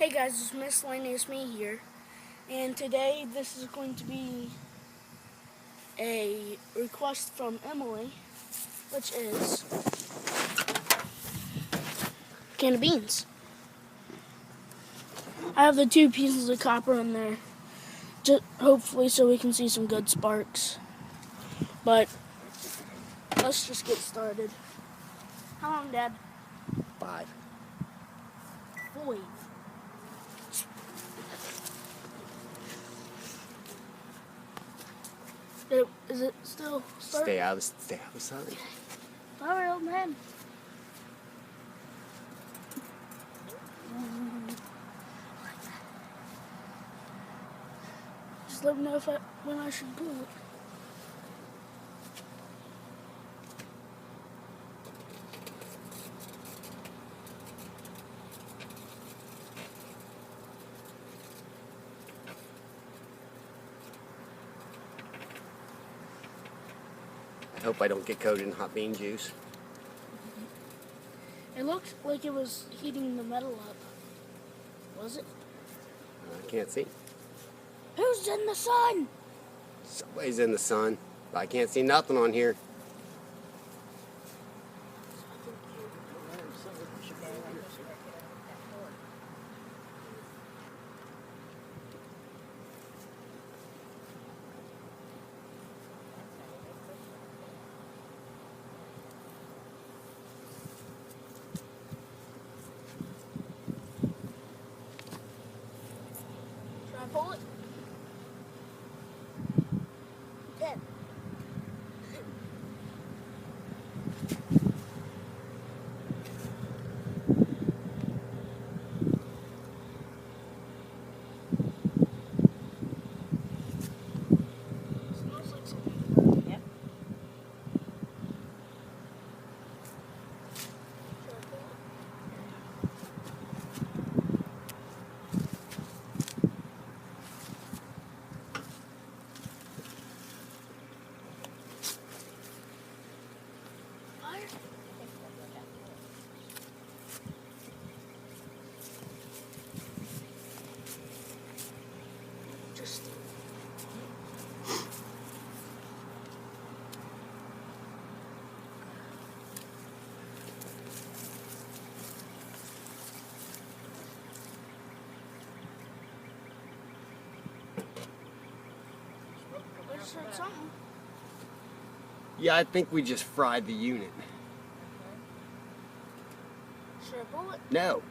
Hey guys, it's Miscellaneous Me here, and today this is going to be a request from Emily, which is a can of beans. I have the 2 pieces of copper in there, just hopefully so we can see some good sparks. But let's just get started. How long, Dad? 5. 5. Is it still starting? Stay out of the sun. Alright, old man. Just let me know when I should pull it. I hope I don't get coated in hot bean juice. It looked like it was heating the metal up. Was it? I can't see. Who's in the sun? Somebody's in the sun, but I can't see nothing on here. Should I pull it? 10. Smells like something. Yep. Should I pull it? Fire? Just I just heard something. Yeah, I think we just fried the unit. Should I pull it? No.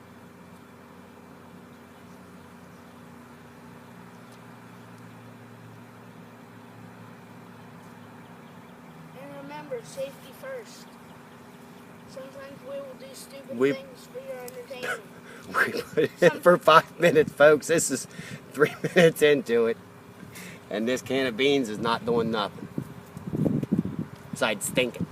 And remember, safety first. Sometimes we will do stupid We- things for your entertainment. We put it in for 5 minutes, folks. This is 3 minutes into it. And this can of beans is not doing nothing. Besides stinking.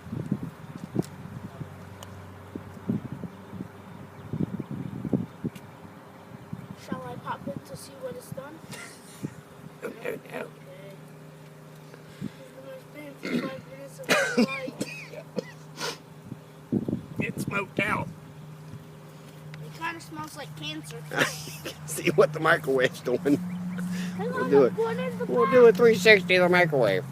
Shall I pop it to see what it's done? No, no, no. It's been 5 minutes of my life. It smoked out. It kind of smells like cancer. See what the microwave's doing. Hang We'll on, do I'm it. going in the We'll back. do a 360 in the microwave.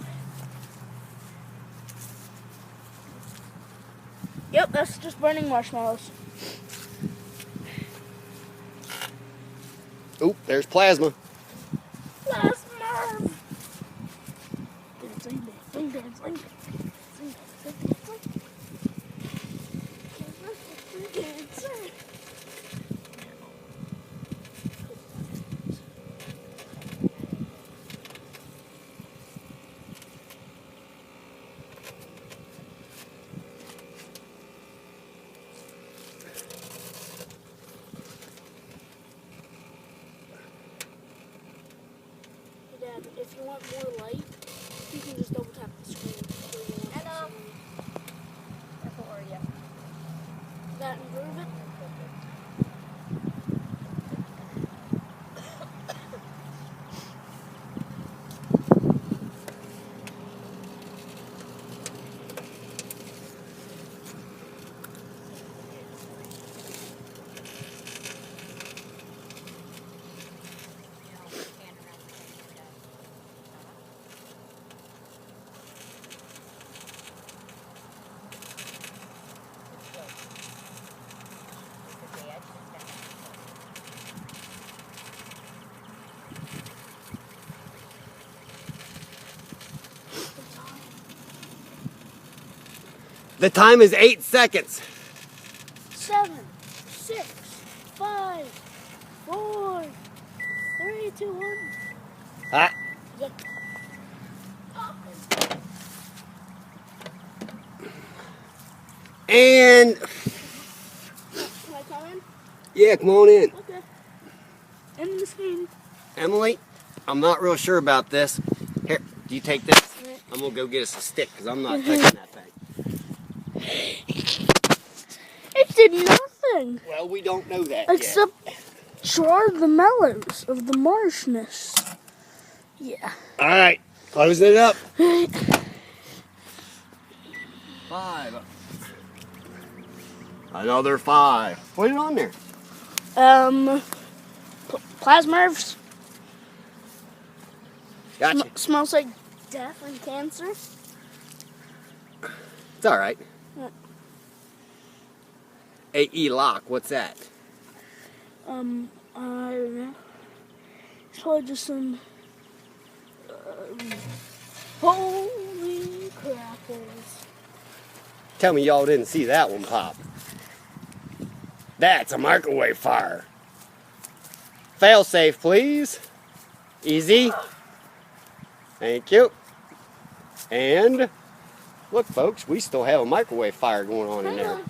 Yep, that's just burning marshmallows. Oop, there's plasma. Last nerve. Sing that, sing that, sing that. Sing that, sing that, sing that. Dad, if you want more light, you can just double tap the screen. Hello. How are you? That improve it? The time is 8 seconds. 7, 6, 5, 4, 3, 2, 1. Ah. Yep. And Can I come in? yeah, come on in. Okay. In the screen. Emily, I'm not real sure about this. Here, do you take this? I'm gonna go get us a stick because I'm not touching that thing. It did nothing Well, we don't know that except jar the mellows of the marshness. Yeah. yet. All right, closing it up. 5. Another 5. Put it on there. Plasmurfs. Gotcha. Smells like death and cancer. It's all right. What? AE lock. What's that? I don't know. It's probably just some. Holy crackers! Tell me y'all didn't see that one pop. That's a microwave fire. Fail safe, please. Easy. Thank you. And look, folks, we still have a microwave fire going on in there.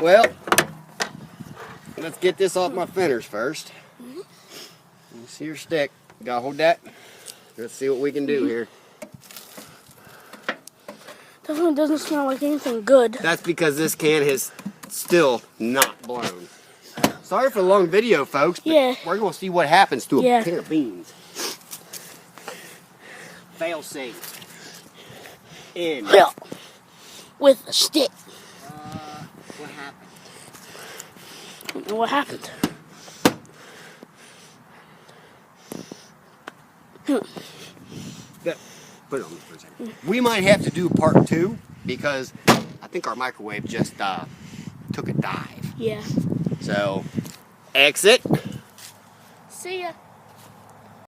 Well, let's get this off my fenders first. Let's see your stick. You gotta hold that. Let's see what we can do here. Definitely doesn't smell like anything good. That's because this can has still not blown. Sorry for the long video, folks, but Yeah. we're gonna see what happens to a Yeah. can of beans. Fail safe. In. Well, with a stick. What happened? I don't know what happened. Put it on for a second. We might have to do part 2 because I think our microwave just took a dive. Yeah. So, exit. See ya.